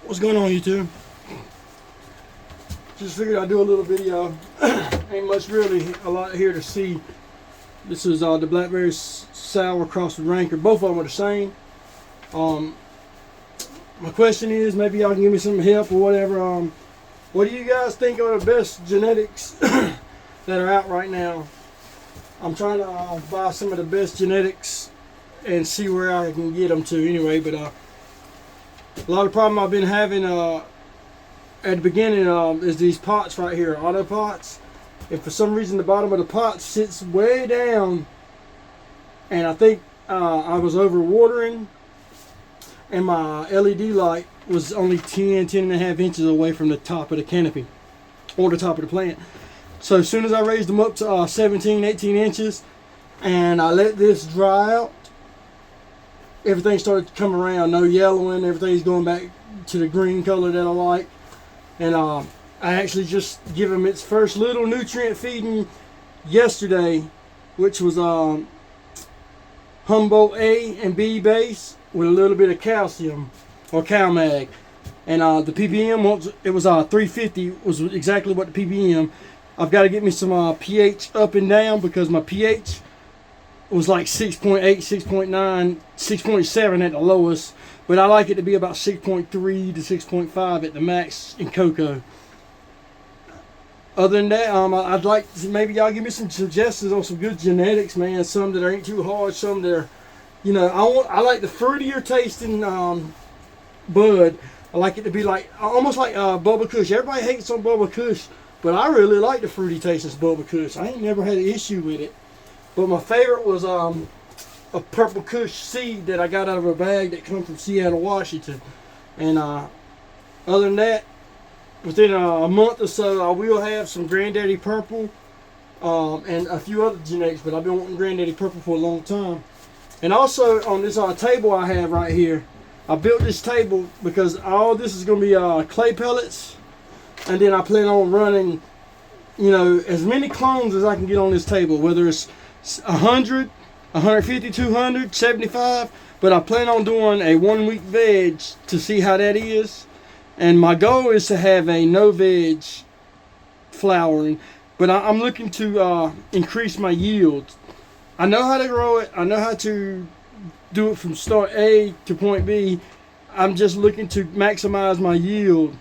What's going on, YouTube? Just figured I'd do a little video. Ain't much really a lot here to see. This is the BlackBerry sour crossed with Wranker. Both of them are the same. My question is, maybe y'all can give me some help or whatever. What do you guys think are the best genetics that are out right now? I'm trying to buy some of the best genetics and see where I can get them to anyway. But a lot of problem I've been having at the beginning is these pots right here, auto pots. And for some reason the bottom of the pot sits way down. And I think I was over watering. And my LED light was only 10 and a half inches away from the top of the canopy. Or the top of the plant. So as soon as I raised them up to 17, 18 inches. And I let this dry out. Everything started to come around, no yellowing, everything's going back to the green color that I like. And I actually just give them its first little nutrient feeding yesterday, which was Humboldt A and B base with a little bit of calcium or CalMag. And the ppm was 350 was exactly what the ppm. I've got to get me some pH up and down because my pH was like 6.8, 6.9, 6.7 at the lowest, but I like it to be about 6.3 to 6.5 at the max in cocoa. Other than that, I'd like to, maybe y'all give me some suggestions on some good genetics, man. Some that ain't too hard, some that are, you know, I like the fruitier tasting bud. I like it to be like almost like Bubba Kush. Everybody hates on Bubba Kush, but I really like the fruity tasting Bubba Kush. I ain't never had an issue with it. But my favorite was a purple Kush seed that I got out of a bag that comes from Seattle, Washington. And other than that, within a month or so, I will have some Granddaddy Purple and a few other genetics. But I've been wanting Granddaddy Purple for a long time. And also on this table I have right here, I built this table because all this is going to be clay pellets. And then I plan on running, you know, as many clones as I can get on this table, whether it's 100, 150, 200, 75, but I plan on doing a 1 week veg to see how that is. And my goal is to have a no veg flowering, but I'm looking to increase my yield. I know how to grow it. I know how to do it from start A to point B. I'm just looking to maximize my yield.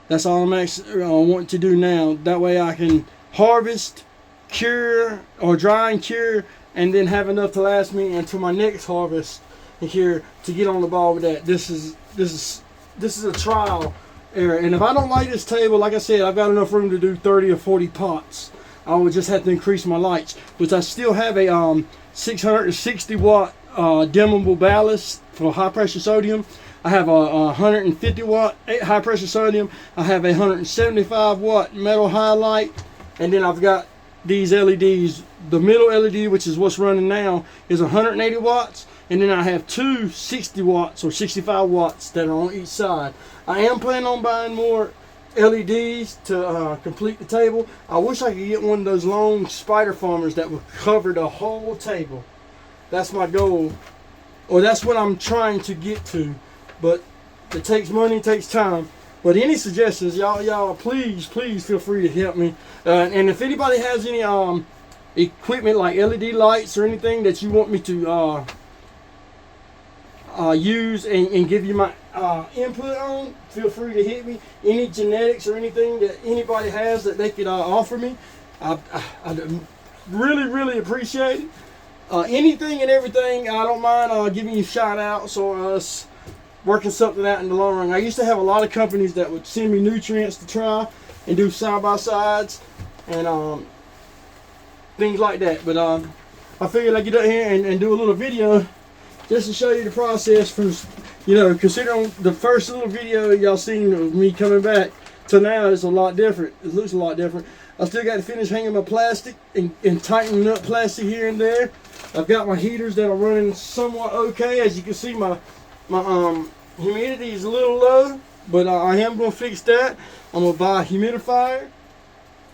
That's all I'm wanting to do now. That way I can harvest, cure, or dry and cure, and then have enough to last me until my next harvest and cure to get on the ball with that. This is a trial error, and if I don't like this table, like I said, I've got enough room to do 30 or 40 pots. I would just have to increase my lights, which I still have a 660 watt dimmable ballast for high pressure sodium. I have a 150 watt high pressure sodium. I have a 175 watt metal highlight, and then I've got these LEDs. The middle LED, which is what's running now, is 180 watts, and then I have two 60 watts or 65 watts that are on each side. I am planning on buying more LEDs to complete the table. I wish I could get one of those long spider farmers that would cover the whole table. That's my goal, or that's what I'm trying to get to. But it takes money, it takes time. But any suggestions, y'all please feel free to help me. And if anybody has any equipment like LED lights or anything that you want me to use and give you my input on, feel free to hit me. Any genetics or anything that anybody has that they could offer me, I really appreciate it. Anything and everything, I don't mind giving you shout outs or us working something out in the long run. I used to have a lot of companies that would send me nutrients to try and do side-by-sides and things like that. But I figured I'd get up here and do a little video just to show you the process from, you know, considering the first little video y'all seen of me coming back to now, it's a lot different. It looks a lot different. I still got to finish hanging my plastic and tightening up plastic here and there. I've got my heaters that are running somewhat okay. As you can see, my humidity is a little low, but I am going to fix that. I'm going to buy a humidifier,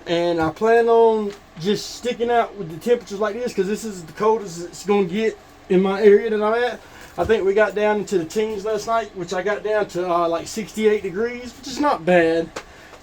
and I plan on just sticking out with the temperatures like this because this is the coldest it's going to get in my area that I'm at. I think we got down into the teens last night, which I got down to like 68 degrees, which is not bad.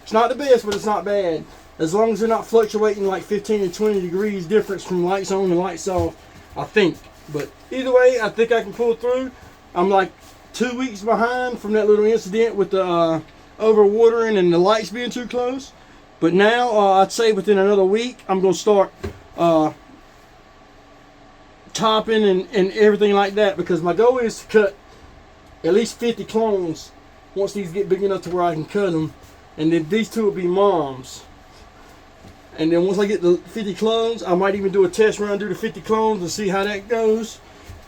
It's not the best, but it's not bad. As long as they're not fluctuating like 15 and 20 degrees difference from lights on and lights off, I think. But either way, I think I can pull through. I'm like 2 weeks behind from that little incident with the overwatering and the lights being too close. But now, I'd say within another week, I'm going to start topping and everything like that, because my goal is to cut at least 50 clones once these get big enough to where I can cut them. And then these two will be moms. And then once I get the 50 clones, I might even do a test run, do the 50 clones and see how that goes.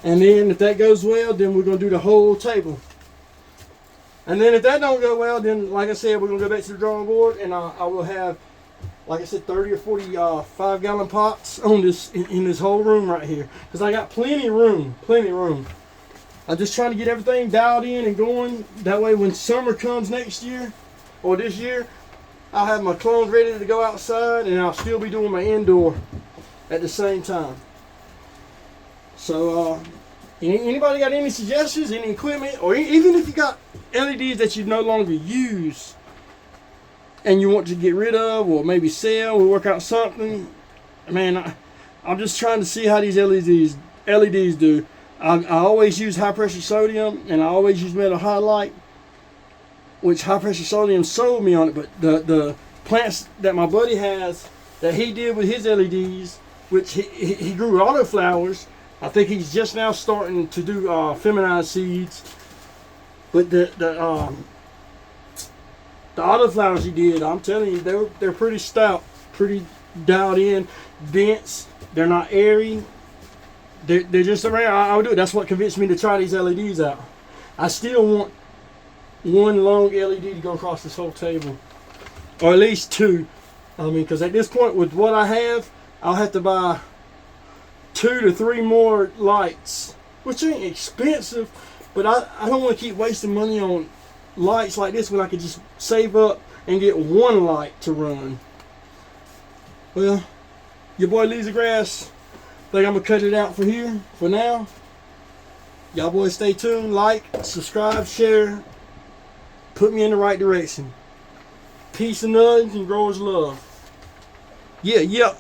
And then if that goes well, then we're going to do the whole table. And then if that don't go well, then like I said, we're going to go back to the drawing board, and I will have, like I said, 30 or 40 5-gallon pots on this in this whole room right here, because I got plenty of room. I'm just trying to get everything dialed in and going. That way when summer comes next year or this year, I'll have my clones ready to go outside, and I'll still be doing my indoor at the same time. So anybody got any suggestions, any equipment, or even if you got LEDs that you no longer use and you want to get rid of, or maybe sell, or work out something, man, I'm just trying to see how these LEDs do. I always use high pressure sodium, and I always use metal halide, which high pressure sodium sold me on it. But the plants that my buddy has, that he did with his LEDs, which he grew autoflowers. I think he's just now starting to do feminized seeds. But the autoflowers he did, I'm telling you, they're pretty stout, pretty dialed in, dense. They're not airy. They're just around. I'll do it. That's what convinced me to try these LEDs out. I still want one long LED to go across this whole table, or at least two. I mean, because at this point, with what I have, I'll have to buy 2 to 3 more lights, which ain't expensive, but I don't want to keep wasting money on lights like this when I could just save up and get one light to run. Well, your boy leaves the grass. Think I'm gonna cut it out for here for now. Y'all boys stay tuned, like, subscribe, share, put me in the right direction. Peace and nugs and growers love. Yeah.